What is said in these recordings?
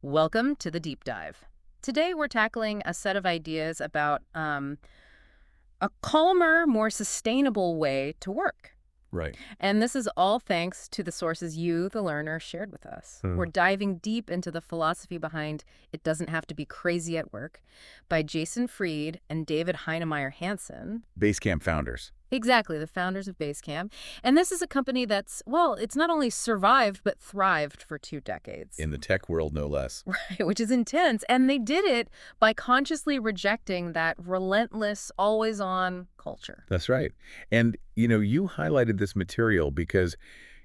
Welcome to the deep dive. Today we're tackling a set of ideas about a calmer, more sustainable way to work. Right. And this is all thanks to the sources you, the learner, shared with us. Hmm. We're diving deep into the philosophy behind It Doesn't Have to Be Crazy at Work by Jason Fried and David Heinemeier Hansson. Basecamp founders. Exactly, the founders of Basecamp. And this is a company that's, well, it's not only survived, but thrived for 2 decades. In the tech world, no less. Right, which is intense. And they did it by consciously rejecting that relentless, always-on culture. That's right. And, you highlighted this material because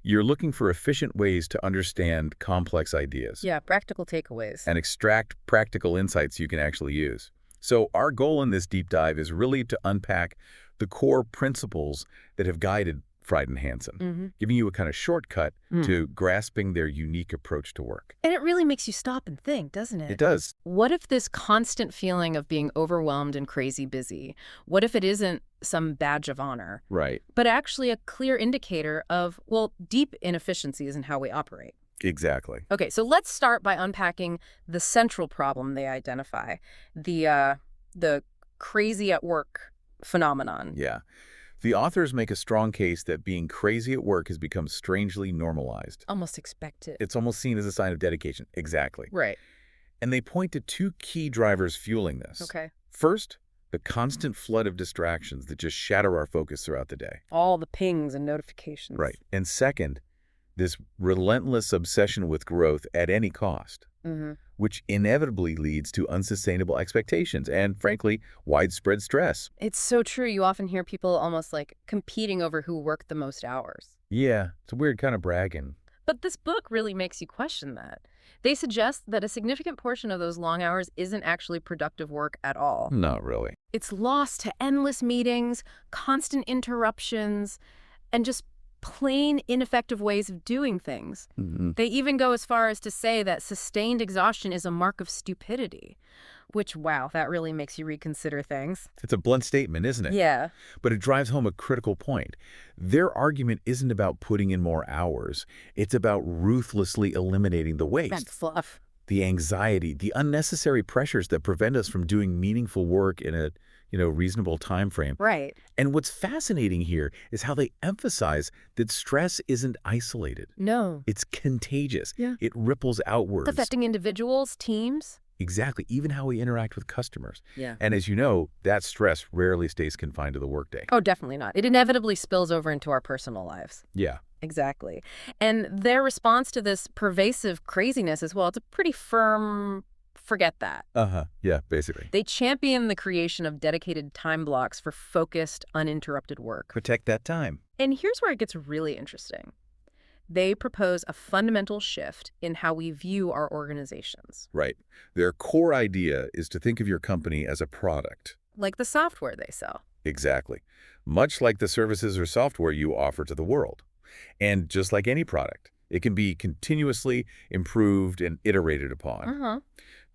you're looking for efficient ways to understand complex ideas Yeah, practical takeaways. and extract practical insights you can actually use. So our goal in this deep dive is really to unpack the core principles that have guided Fried and Hansen, giving you a kind of shortcut to grasping their unique approach to work. And it really makes you stop and think, doesn't it? It does. What if this constant feeling of being overwhelmed and crazy busy, what if it isn't some badge of honor, Right. but actually a clear indicator of, well, deep inefficiencies in how we operate? Exactly. Okay, so let's start by unpacking the central problem they identify, the crazy at work phenomenon. Yeah. The authors make a strong case that being crazy at work has become strangely normalized. Almost expected. It's almost seen as a sign of dedication. Exactly. Right. And they point to two key drivers fueling this. Okay. First, the constant flood of distractions that just shatter our focus throughout the day. All the pings and notifications. Right. And second, this relentless obsession with growth at any cost, which inevitably leads to unsustainable expectations and, frankly, widespread stress. It's so true. You often hear people almost like competing over who worked the most hours. Yeah, it's a weird kind of bragging. But this book really makes you question that. They suggest that a significant portion of those long hours isn't actually productive work at all. Not really. It's lost to endless meetings, constant interruptions, and just plain ineffective ways of doing things. They even go as far as to say that sustained exhaustion is a mark of stupidity, which, wow, that really makes you reconsider things. It's a blunt statement, isn't it? Yeah. But it drives home a critical point. Their argument isn't about putting in more hours. It's about ruthlessly eliminating the waste, That's fluff. the anxiety, the unnecessary pressures that prevent us from doing meaningful work in a reasonable time frame. Right. And what's fascinating here is how they emphasize that stress isn't isolated. No. It's contagious. Yeah. It ripples outwards. Affecting individuals, teams. Exactly, even how we interact with customers. Yeah. And as you know, that stress rarely stays confined to the workday. Oh, definitely not. It inevitably spills over into our personal lives. Yeah. Exactly. And their response to this pervasive craziness as well, it's a pretty firm forget that. Yeah, basically. They champion the creation of dedicated time blocks for focused, uninterrupted work. Protect that time. And here's where it gets really interesting. They propose a fundamental shift in how we view our organizations, Right. Their core idea is to think of your company as a product. like the software they sell. Exactly. Much like the services or software you offer to the world. And just like any product, it can be continuously improved and iterated upon.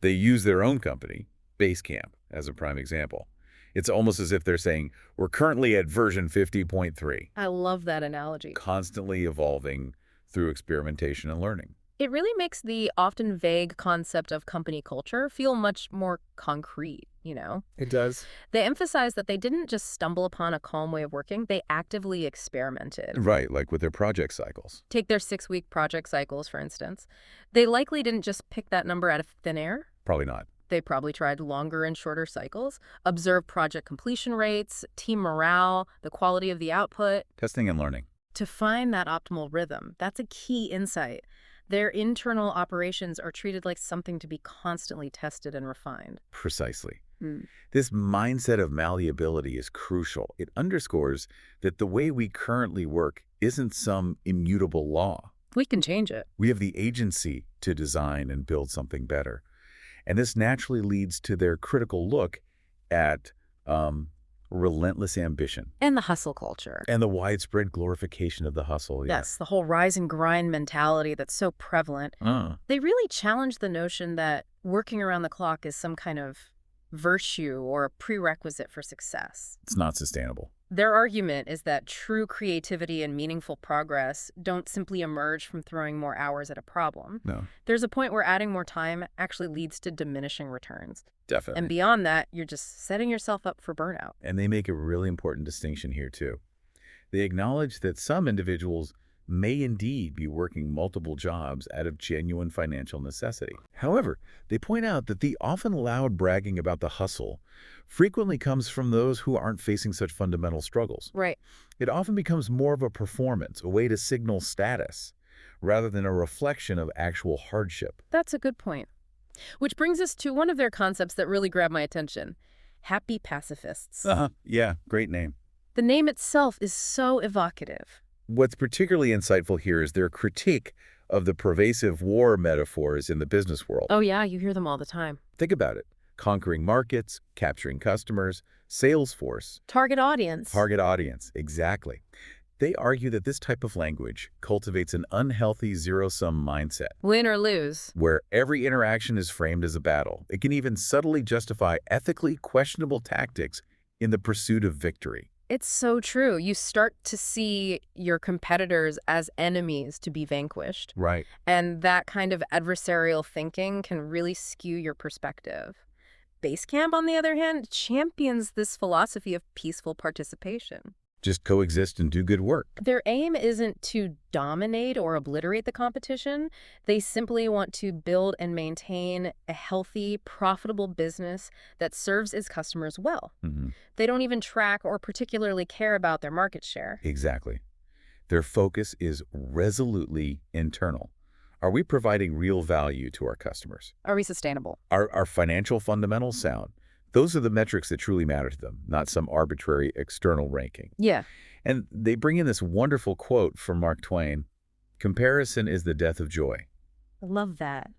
They use their own company, Basecamp, as a prime example. It's almost as if they're saying, we're currently at version 50.3, I love that analogy. constantly evolving through experimentation and learning. It really makes the often vague concept of company culture feel much more concrete, It does. They emphasize that they didn't just stumble upon a calm way of working, they actively experimented. Right, like with their project cycles. Take their 6-week project cycles, for instance. They likely didn't just pick that number out of thin air. Probably not. They probably tried longer and shorter cycles, observed project completion rates, team morale, the quality of the output. Testing and learning. To find that optimal rhythm, that's a key insight. Their internal operations are treated like something to be constantly tested and refined. Precisely. This mindset of malleability is crucial. It underscores that the way we currently work isn't some immutable law. We can change it. We have the agency to design and build something better. And this naturally leads to their critical look at relentless ambition And the hustle culture. and the widespread glorification of the hustle. Yeah. Yes, the whole rise and grind mentality that's so prevalent. They really challenge the notion that working around the clock is some kind of virtue or a prerequisite for success. It's not sustainable. Their argument is that true creativity and meaningful progress don't simply emerge from throwing more hours at a problem. No, There's a point where adding more time actually leads to diminishing returns. definitely. And beyond that, you're just setting yourself up for burnout. And they make a really important distinction here, too. They acknowledge that some individuals may indeed be working multiple jobs out of genuine financial necessity. However, they point out that the often loud bragging about the hustle frequently comes from those who aren't facing such fundamental struggles. Right. It often becomes more of a performance, a way to signal status, rather than a reflection of actual hardship. That's a good point. Which brings us to one of their concepts that really grabbed my attention. Happy pacifists. Yeah, great name. The name itself is so evocative. What's particularly insightful here is their critique of the pervasive war metaphors in the business world. Oh yeah, you hear them all the time. Think about it. Conquering markets, capturing customers, sales force, Target audience. target audience. Exactly. They argue that this type of language cultivates an unhealthy zero-sum mindset, Win or lose. where every interaction is framed as a battle. It can even subtly justify ethically questionable tactics in the pursuit of victory. It's so true. You start to see your competitors as enemies to be vanquished. Right. And that kind of adversarial thinking can really skew your perspective. Basecamp, on the other hand, champions this philosophy of peaceful participation. Just coexist and do good work. Their aim isn't to dominate or obliterate the competition. They simply want to build and maintain a healthy, profitable business that serves its customers well. They don't even track or particularly care about their market share. Exactly. Their focus is resolutely internal. Are we providing real value to our customers? Are we sustainable? Are our financial fundamentals sound? Those are the metrics that truly matter to them, not some arbitrary external ranking. Yeah. And they bring in this wonderful quote from Mark Twain: "Comparison is the death of joy." I love that.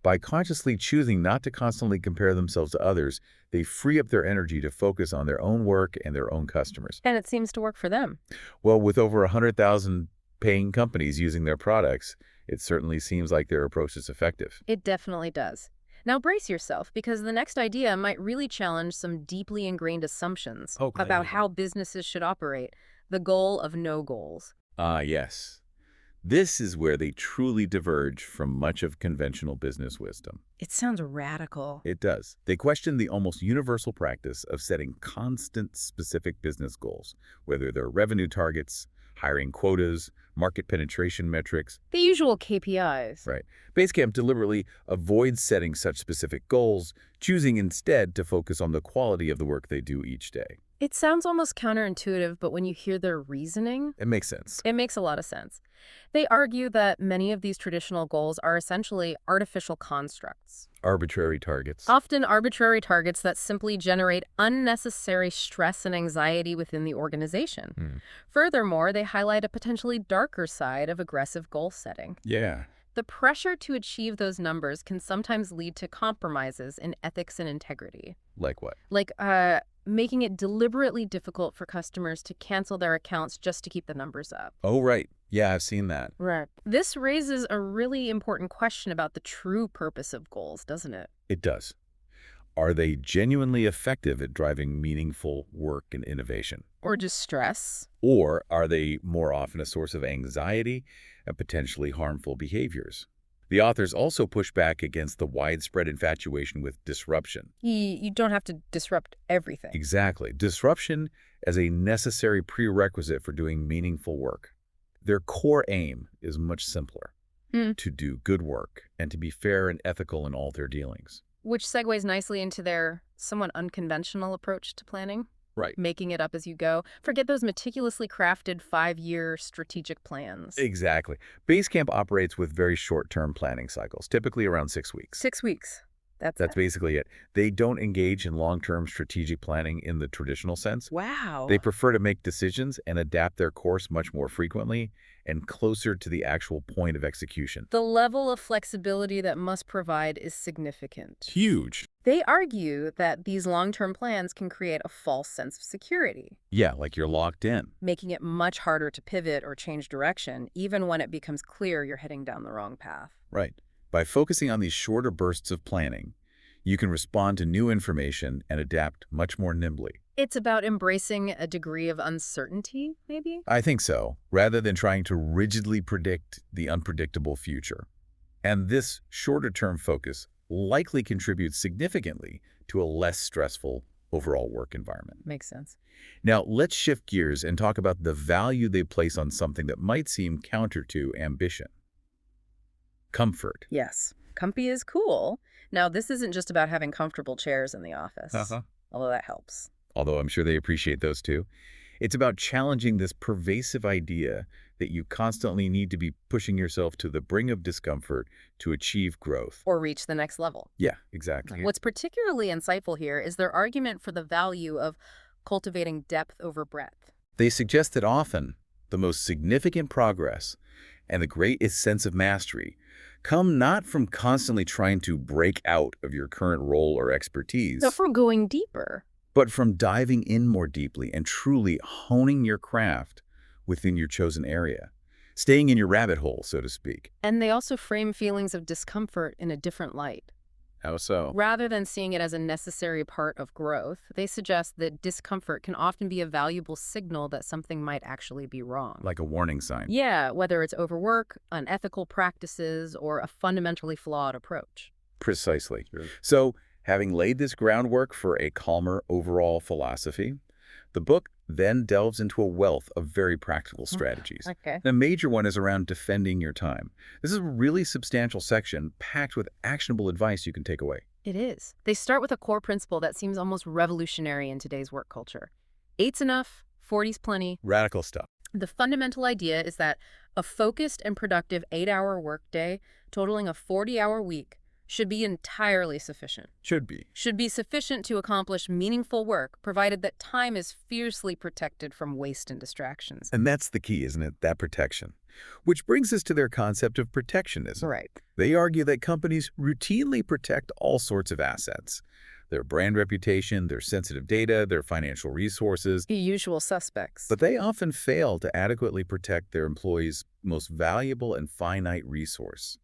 By consciously choosing not to constantly compare themselves to others, they free up their energy to focus on their own work and their own customers. And it seems to work for them. Well, with over 100,000 paying companies using their products, it certainly seems like their approach is effective. It definitely does. Now brace yourself, because the next idea might really challenge some deeply ingrained assumptions Okay. about how businesses should operate. The goal of no goals. Ah, yes. This is where they truly diverge from much of conventional business wisdom. It sounds radical. It does. They question the almost universal practice of setting constant specific business goals, whether they're revenue targets, hiring quotas, market penetration metrics. The usual KPIs. Right. Basecamp deliberately avoids setting such specific goals, choosing instead to focus on the quality of the work they do each day. It sounds almost counterintuitive, but when you hear their reasoning, It makes sense. it makes a lot of sense. They argue that many of these traditional goals are essentially artificial constructs. Arbitrary targets. Often arbitrary targets that simply generate unnecessary stress and anxiety within the organization. Furthermore, they highlight a potentially darker side of aggressive goal setting. Yeah. The pressure to achieve those numbers can sometimes lead to compromises in ethics and integrity. Like what? Like making it deliberately difficult for customers to cancel their accounts just to keep the numbers up. Oh, right. Yeah, I've seen that. Right. This raises a really important question about the true purpose of goals, doesn't it? It does. Are they genuinely effective at driving meaningful work and innovation? Or just stress? Or are they more often a source of anxiety and potentially harmful behaviors? The authors also push back against the widespread infatuation with disruption. You don't have to disrupt everything. Exactly. Disruption as a necessary prerequisite for doing meaningful work. Their core aim is much simpler: to do good work and to be fair and ethical in all their dealings. Which segues nicely into their somewhat unconventional approach to planning. Right. Making it up as you go. Forget those meticulously crafted 5-year strategic plans. Exactly. Basecamp operates with very short-term planning cycles, typically around 6 weeks. 6 weeks. That's it. basically it. They don't engage in long-term strategic planning in the traditional sense. Wow. They prefer to make decisions and adapt their course much more frequently and closer to the actual point of execution. The level of flexibility that must provide is significant. Huge. They argue that these long-term plans can create a false sense of security, Yeah, like you're locked in. making it much harder to pivot or change direction, even when it becomes clear you're heading down the wrong path. Right. By focusing on these shorter bursts of planning, you can respond to new information and adapt much more nimbly. It's about embracing a degree of uncertainty, maybe? I think so, rather than trying to rigidly predict the unpredictable future. And this shorter-term focus likely contributes significantly to a less stressful overall work environment. Makes sense. Now, let's shift gears and talk about the value they place on something that might seem counter to ambition. Comfort. Yes. Comfy is cool. Now, this isn't just about having comfortable chairs in the office, although that helps. Although I'm sure they appreciate those too. It's about challenging this pervasive idea that you constantly need to be pushing yourself to the brink of discomfort to achieve growth. Or reach the next level. Yeah, exactly. What's particularly insightful here is their argument for the value of cultivating depth over breadth. They suggest that often the most significant progress and the greatest sense of mastery come not from constantly trying to break out of your current role or expertise, So from going deeper. but from diving in more deeply and truly honing your craft within your chosen area, staying in your rabbit hole, so to speak. And they also frame feelings of discomfort in a different light. How so? Rather than seeing it as a necessary part of growth, they suggest that discomfort can often be a valuable signal that something might actually be wrong. Like a warning sign. Yeah, whether it's overwork, unethical practices, or a fundamentally flawed approach. Precisely. So, having laid this groundwork for a calmer overall philosophy, the book then delves into a wealth of very practical strategies. Okay. The major one is around defending your time. This is a really substantial section packed with actionable advice you can take away. It is. They start with a core principle that seems almost revolutionary in today's work culture. 8's enough, 40's plenty. Radical stuff. The fundamental idea is that a focused and productive 8-hour workday totaling a 40-hour week should be entirely sufficient. Should be. Should be sufficient to accomplish meaningful work, provided that time is fiercely protected from waste and distractions. And that's the key, isn't it? That protection. Which brings us to their concept of protectionism. Right. They argue that companies routinely protect all sorts of assets. Their brand reputation, their sensitive data, their financial resources. The usual suspects. But they often fail to adequately protect their employees' most valuable and finite resource,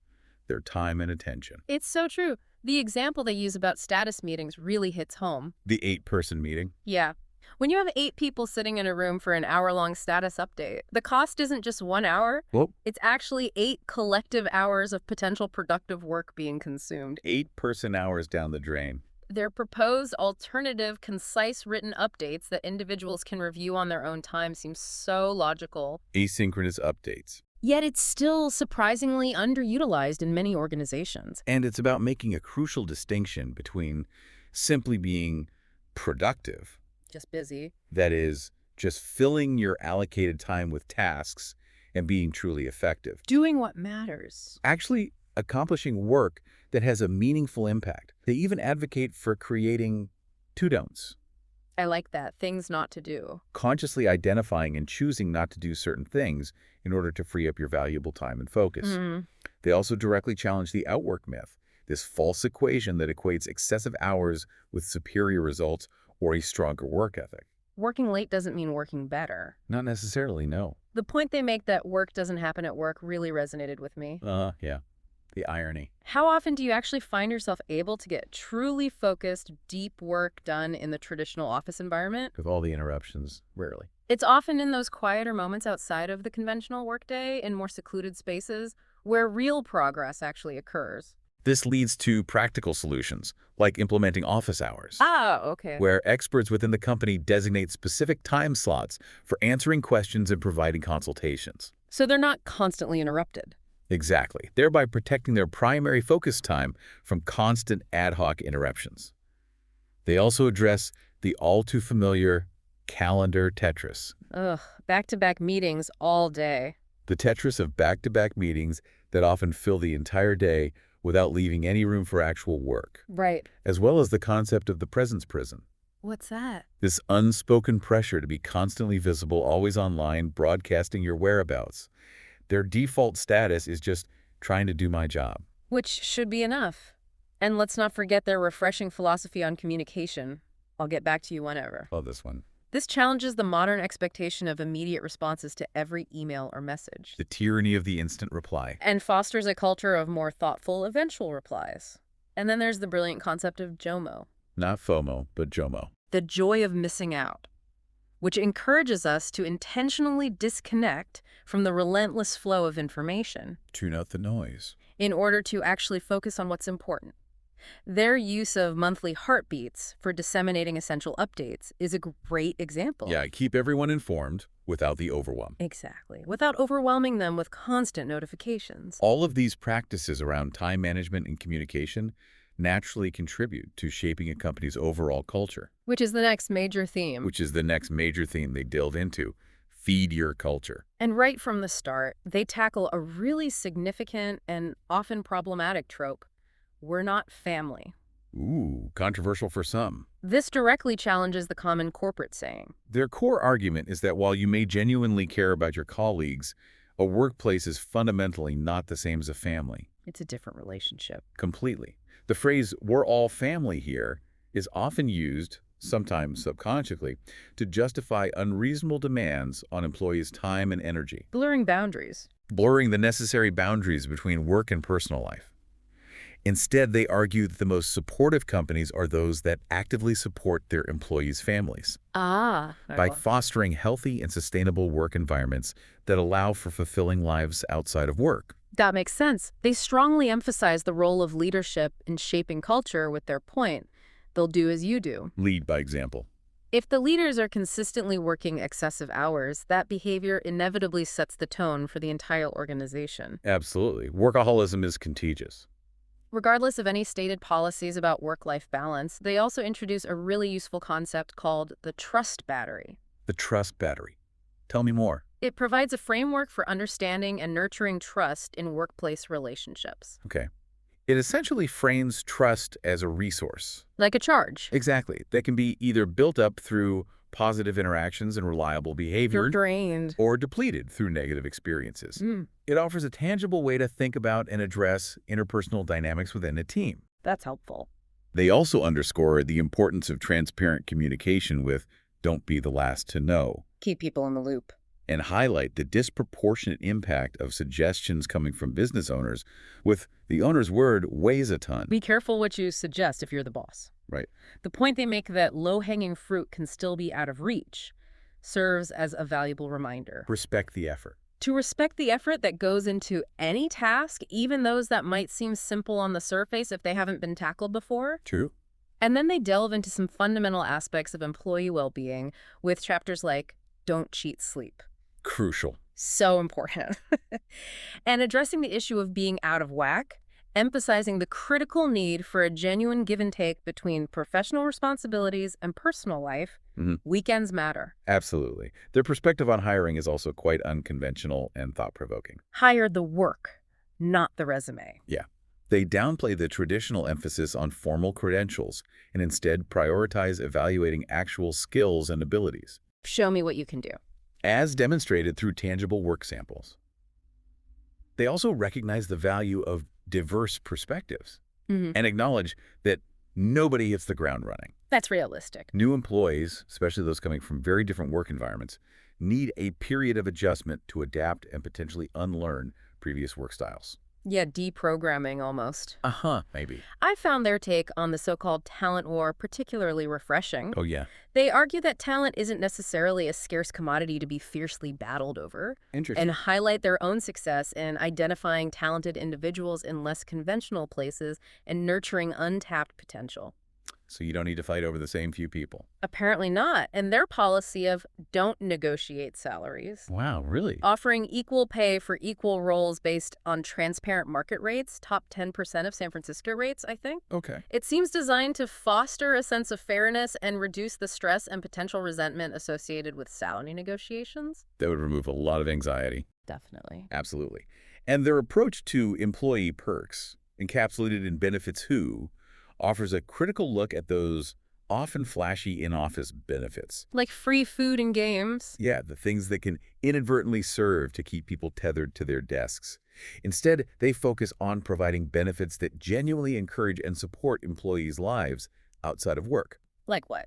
their time and attention. It's so true. The example they use about status meetings really hits home. The 8-person meeting. Yeah. When you have 8 people sitting in a room for an hour-long status update, the cost isn't just 1 hour. Well, It's actually 8 collective hours of potential productive work being consumed. 8 person-hours down the drain. Their proposed alternative, concise written updates that individuals can review on their own time seems so logical. Asynchronous updates. Yet it's still surprisingly underutilized in many organizations. And it's about making a crucial distinction between simply being productive, Just busy. that is, just filling your allocated time with tasks, and being truly effective. Doing what matters. Actually accomplishing work that has a meaningful impact. They even advocate for creating two-don'ts. I like that. Things not to do. Consciously identifying and choosing not to do certain things in order to free up your valuable time and focus. They also directly challenge the outwork myth, this false equation that equates excessive hours with superior results or a stronger work ethic. Working late doesn't mean working better. Not necessarily, no. The point they make that work doesn't happen at work really resonated with me. Yeah. The irony. How often do you actually find yourself able to get truly focused, deep work done in the traditional office environment? With all the interruptions, rarely. It's often in those quieter moments outside of the conventional workday, in more secluded spaces, where real progress actually occurs. This leads to practical solutions, like implementing office hours, Okay. where experts within the company designate specific time slots for answering questions and providing consultations. So they're not constantly interrupted. Exactly, thereby protecting their primary focus time from constant ad hoc interruptions. They also address the all-too-familiar calendar Tetris. Ugh, back-to-back meetings all day. The Tetris of back-to-back meetings that often fill the entire day without leaving any room for actual work, Right. as well as the concept of the presence prison. What's that? This unspoken pressure to be constantly visible, always online, broadcasting your whereabouts. Their default status is just trying to do my job. Which should be enough. And let's not forget their refreshing philosophy on communication. I'll get back to you whenever. Love this one. This challenges the modern expectation of immediate responses to every email or message, The tyranny of the instant reply. and fosters a culture of more thoughtful, eventual replies. And then there's the brilliant concept of JOMO. Not FOMO, but JOMO. the joy of missing out, which encourages us to intentionally disconnect from the relentless flow of information Tune out the noise. in order to actually focus on what's important. Their use of monthly heartbeats for disseminating essential updates is a great example. Yeah, keep everyone informed without the overwhelm. Exactly, without overwhelming them with constant notifications. All of these practices around time management and communication naturally contribute to shaping a company's overall culture, Which is the next major theme. which is the next major theme they delve into. Feed your culture. And right from the start, they tackle a really significant and often problematic trope. We're not family. Ooh, controversial for some. This directly challenges the common corporate saying. Their core argument is that while you may genuinely care about your colleagues, a workplace is fundamentally not the same as a family. It's a different relationship. Completely. The phrase, "we're all family here," is often used, sometimes subconsciously, to justify unreasonable demands on employees' time and energy, Blurring boundaries. blurring the necessary boundaries between work and personal life. Instead, they argue that the most supportive companies are those that actively support their employees' families by fostering healthy and sustainable work environments that allow for fulfilling lives outside of work. That makes sense. They strongly emphasize the role of leadership in shaping culture with their point, they'll do as you do. Lead by example. If the leaders are consistently working excessive hours, that behavior inevitably sets the tone for the entire organization. Absolutely. Workaholism is contagious. Regardless of any stated policies about work-life balance, they also introduce a really useful concept called the trust battery. The trust battery. Tell me more. It provides a framework for understanding and nurturing trust in workplace relationships. Okay. It essentially frames trust as a resource. Like a charge. Exactly. That can be either built up through positive interactions and reliable behavior, You're drained. or depleted through negative experiences. Mm, It offers a tangible way to think about and address interpersonal dynamics within a team. that's helpful. They also underscore the importance of transparent communication with "don't be the last to know," Keep people in the loop. and highlight the disproportionate impact of suggestions coming from business owners, with the owner's word weighs a ton. Be careful what you suggest if you're the boss. Right. The point they make that low-hanging fruit can still be out of reach serves as a valuable reminder. Respect the effort. To respect the effort that goes into any task, even those that might seem simple on the surface if they haven't been tackled before. True. And then they delve into some fundamental aspects of employee well-being with chapters like Don't Cheat Sleep. Crucial. So important. And addressing the issue of being out of whack, emphasizing the critical need for a genuine give and take between professional responsibilities and personal life. Weekends matter. Absolutely. Their perspective on hiring is also quite unconventional and thought-provoking. Hire the work, not the resume. Yeah. They downplay the traditional emphasis on formal credentials and instead prioritize evaluating actual skills and abilities, Show me what you can do. as demonstrated through tangible work samples. They also recognize the value of diverse perspectives and acknowledge that nobody hits the ground running. That's realistic. New employees, especially those coming from very different work environments, need a period of adjustment to adapt and potentially unlearn previous work styles. Yeah, deprogramming almost. Maybe. I found their take on the so-called talent war particularly refreshing. Oh, yeah. They argue that talent isn't necessarily a scarce commodity to be fiercely battled over, Interesting. and highlight their own success in identifying talented individuals in less conventional places and nurturing untapped potential. So you don't need to fight over the same few people. Apparently not, and their policy of don't negotiate salaries, Wow, really? offering equal pay for equal roles based on transparent market rates, top 10% of San Francisco rates, I think. Okay. It seems designed to foster a sense of fairness and reduce the stress and potential resentment associated with salary negotiations. That would remove a lot of anxiety. Definitely. Absolutely. And their approach to employee perks, encapsulated in Benefits Who, offers a critical look at those often flashy in-office benefits. Like free food and games. Yeah, the things that can inadvertently serve to keep people tethered to their desks. Instead, they focus on providing benefits that genuinely encourage and support employees' lives outside of work. Like what?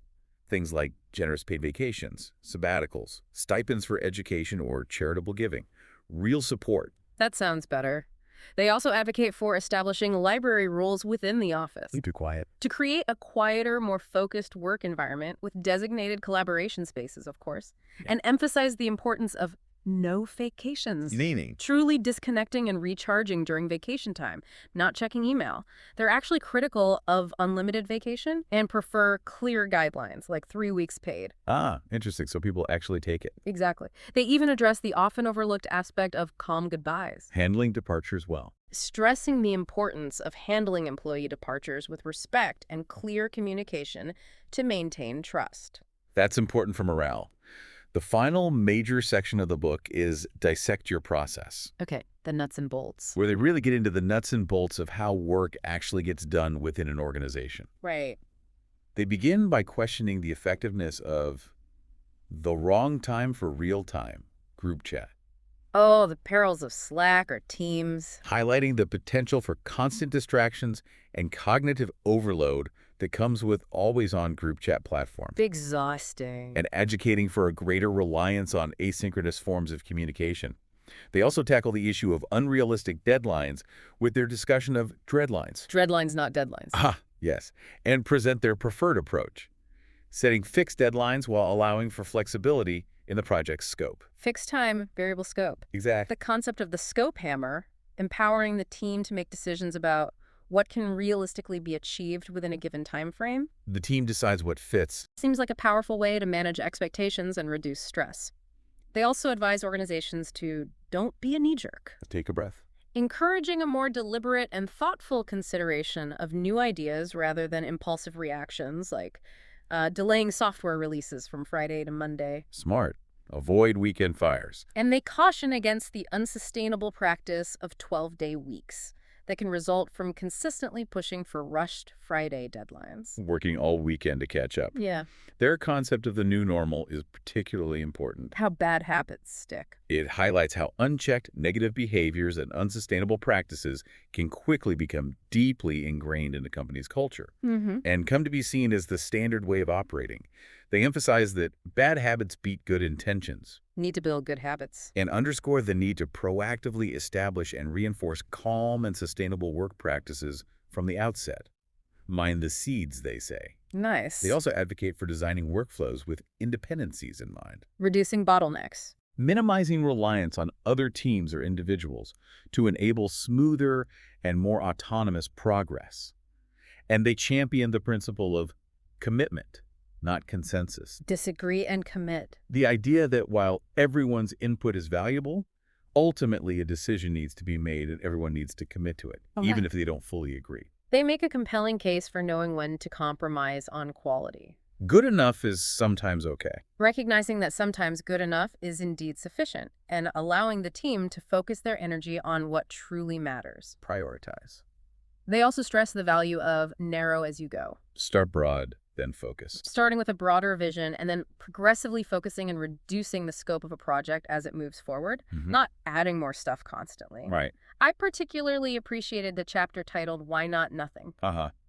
Things like generous paid vacations, sabbaticals, stipends for education or charitable giving. Real support. That sounds better. They also advocate for establishing library rules within the office Too quiet. to create a quieter, more focused work environment with designated collaboration spaces, of course, and emphasize the importance of no vacations. Meaning? Truly disconnecting and recharging during vacation time, not checking email. They're actually critical of unlimited vacation and prefer clear guidelines, like 3 weeks paid. Ah, interesting. So people actually take it. Exactly. They even address the often overlooked aspect of calm goodbyes, Handling departures well. stressing the importance of handling employee departures with respect and clear communication to maintain trust. That's important for morale. The final major section of the book is Dissect Your Process, Okay, the nuts and bolts. where they really get into the nuts and bolts of how work actually gets done within an organization. Right. They begin by questioning the effectiveness of the wrong time for real-time group chat, Oh, the perils of Slack or Teams. highlighting the potential for constant distractions and cognitive overload that comes with always-on group chat platforms, Exhausting. and advocating for a greater reliance on asynchronous forms of communication. They also tackle the issue of unrealistic deadlines with their discussion of dreadlines. Dreadlines, not deadlines. Ah, yes, and present their preferred approach, setting fixed deadlines while allowing for flexibility in the project's scope. Fixed time, variable scope. Exactly. The concept of the scope hammer, empowering the team to make decisions about what can realistically be achieved within a given time frame, The team decides what fits. seems like a powerful way to manage expectations and reduce stress. They also advise organizations to don't be a knee-jerk, Take a breath. encouraging a more deliberate and thoughtful consideration of new ideas rather than impulsive reactions like delaying software releases from Friday to Monday. Smart. Avoid weekend fires. And they caution against the unsustainable practice of 12-day weeks that can result from consistently pushing for rushed Friday deadlines. Working all weekend to catch up. Yeah, Their concept of the new normal is particularly important. how bad habits stick. It highlights how unchecked negative behaviors and unsustainable practices can quickly become deeply ingrained in a company's culture and come to be seen as the standard way of operating. They emphasize that bad habits beat good intentions Need to build good habits. and underscore the need to proactively establish and reinforce calm and sustainable work practices from the outset. Mind the seeds, they say. Nice. They also advocate for designing workflows with independencies in mind, Reducing bottlenecks. minimizing reliance on other teams or individuals to enable smoother and more autonomous progress. And they champion the principle of commitment, not consensus. Disagree and commit. The idea that while everyone's input is valuable, ultimately a decision needs to be made and everyone needs to commit to it, Okay. even if they don't fully agree. They make a compelling case for knowing when to compromise on quality, Good enough is sometimes okay. recognizing that sometimes good enough is indeed sufficient, and allowing the team to focus their energy on what truly matters. Prioritize. They also stress the value of narrow as you go, Start broad, then focus. starting with a broader vision and then progressively focusing and reducing the scope of a project as it moves forward, not adding more stuff constantly. Right. I particularly appreciated the chapter titled Why Not Nothing,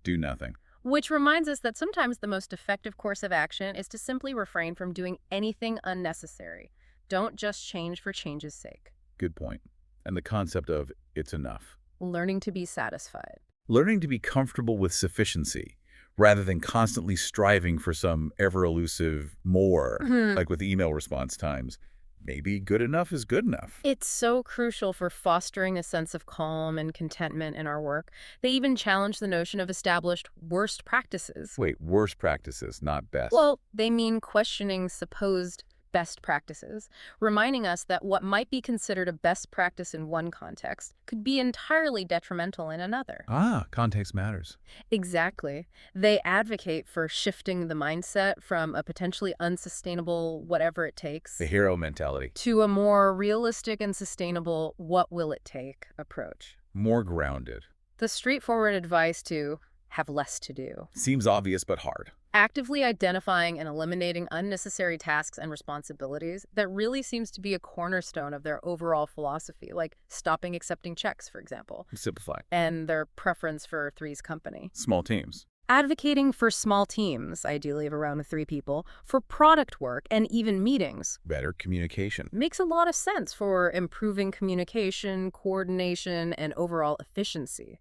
Do nothing. which reminds us that sometimes the most effective course of action is to simply refrain from doing anything unnecessary. Don't just change for change's sake. Good point. And the concept of it's enough. Learning to be satisfied. Learning to be comfortable with sufficiency rather than constantly striving for some ever-elusive more, like with email response times. Maybe good enough is good enough. It's so crucial for fostering a sense of calm and contentment in our work. They even challenge the notion of established worst practices. Wait, worst practices, not best. Well, they mean questioning supposed best practices, reminding us that what might be considered a best practice in one context could be entirely detrimental in another. Context matters. Exactly. They advocate for shifting the mindset from a potentially unsustainable whatever it takes The hero mentality. to a more realistic and sustainable what will it take approach. More grounded. The straightforward advice to have less to do. Seems obvious but hard. Actively identifying and eliminating unnecessary tasks and responsibilities, that really seems to be a cornerstone of their overall philosophy, like stopping accepting checks, for example, Simplify. and their preference for Three's Company. Small teams. Advocating for small teams, ideally of around 3 people, for product work and even meetings. Better communication. Makes a lot of sense for improving communication, coordination, and overall efficiency.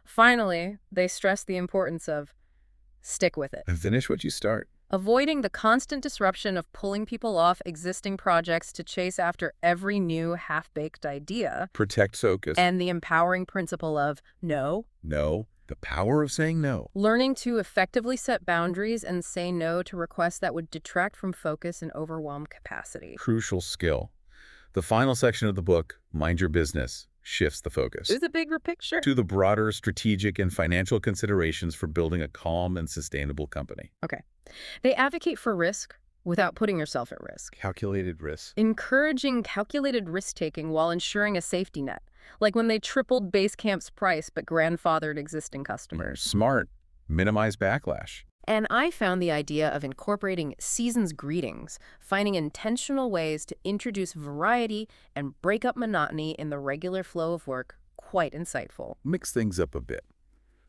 Finally, they stress the importance of stick with it. And finish what you start. Avoiding the constant disruption of pulling people off existing projects to chase after every new half-baked idea. Protect focus. And the empowering principle of no. No. The power of saying no. Learning to effectively set boundaries and say no to requests that would detract from focus and overwhelm capacity. Crucial skill. The final section of the book, Mind Your Business, shifts the focus Is the bigger picture? to the broader strategic and financial considerations for building a calm and sustainable company. Okay. They advocate for risk without putting yourself at risk. Calculated risk. Encouraging calculated risk-taking while ensuring a safety net, like when they tripled Basecamp's price but grandfathered existing customers. Smart. Minimize backlash. And I found the idea of incorporating season's greetings, finding intentional ways to introduce variety and break up monotony in the regular flow of work, quite insightful. Mix things up a bit.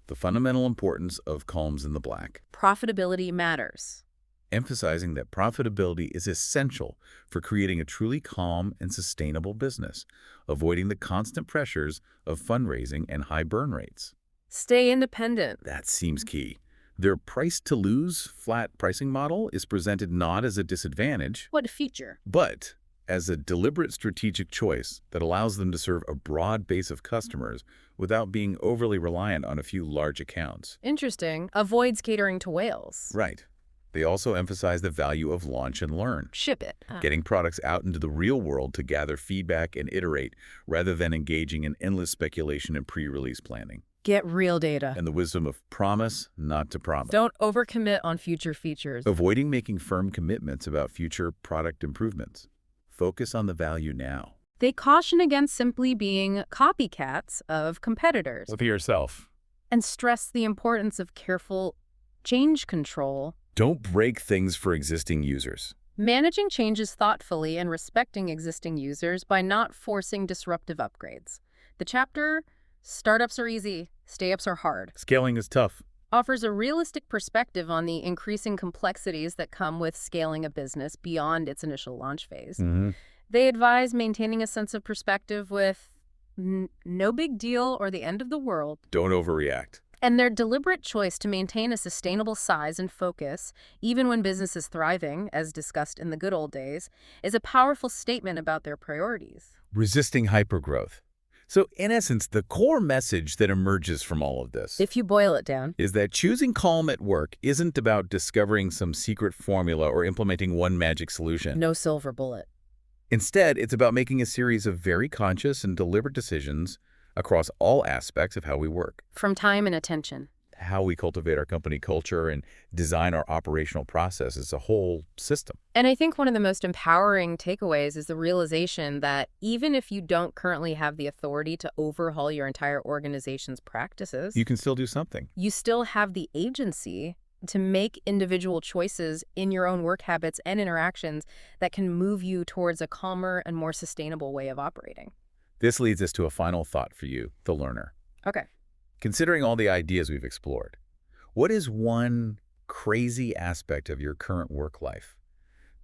The fundamental importance of calms in the black. Profitability matters. Emphasizing that profitability is essential for creating a truly calm and sustainable business, avoiding the constant pressures of fundraising and high burn rates. Stay independent. That seems key. Their price-to-lose flat pricing model is presented not as a disadvantage, What a feature. but as a deliberate strategic choice that allows them to serve a broad base of customers without being overly reliant on a few large accounts. Interesting. Avoids catering to whales. Right. They also emphasize the value of launch and learn, Ship it. getting products out into the real world to gather feedback and iterate rather than engaging in endless speculation and pre-release planning. Get real data. And the wisdom of promise, not to promise. Don't overcommit on future features. Avoiding making firm commitments about future product improvements. Focus on the value now. They caution against simply being copycats of competitors Look at yourself. and stress the importance of careful change control. Don't break things for existing users. Managing changes thoughtfully and respecting existing users by not forcing disruptive upgrades. The chapter, Startups Are Easy, Stay-Ups Are Hard, Scaling is tough. offers a realistic perspective on the increasing complexities that come with scaling a business beyond its initial launch phase. They advise maintaining a sense of perspective with no big deal or the end of the world. Don't overreact. And their deliberate choice to maintain a sustainable size and focus, even when business is thriving, as discussed in the good old days, is a powerful statement about their priorities. Resisting hypergrowth. So in essence, the core message that emerges from all of this If you boil it down. is that choosing calm at work isn't about discovering some secret formula or implementing one magic solution. No silver bullet. Instead, it's about making a series of very conscious and deliberate decisions across all aspects of how we work, From time and attention. how we cultivate our company culture and design our operational process as a whole system. And I think one of the most empowering takeaways is the realization that even if you don't currently have the authority to overhaul your entire organization's practices, You can still do something. you still have the agency to make individual choices in your own work habits and interactions that can move you towards a calmer and more sustainable way of operating. This leads us to a final thought for you, the learner. Okay. Considering all the ideas we've explored, what is one crazy aspect of your current work life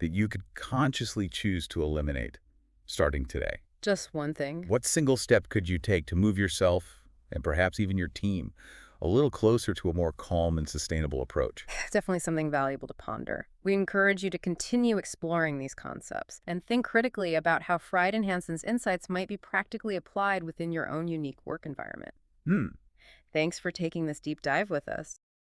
that you could consciously choose to eliminate starting today? Just one thing. What single step could you take to move yourself and perhaps even your team a little closer to a more calm and sustainable approach? Definitely something valuable to ponder. We encourage you to continue exploring these concepts and think critically about how Fried and Hansen's insights might be practically applied within your own unique work environment. Thanks for taking this deep dive with us.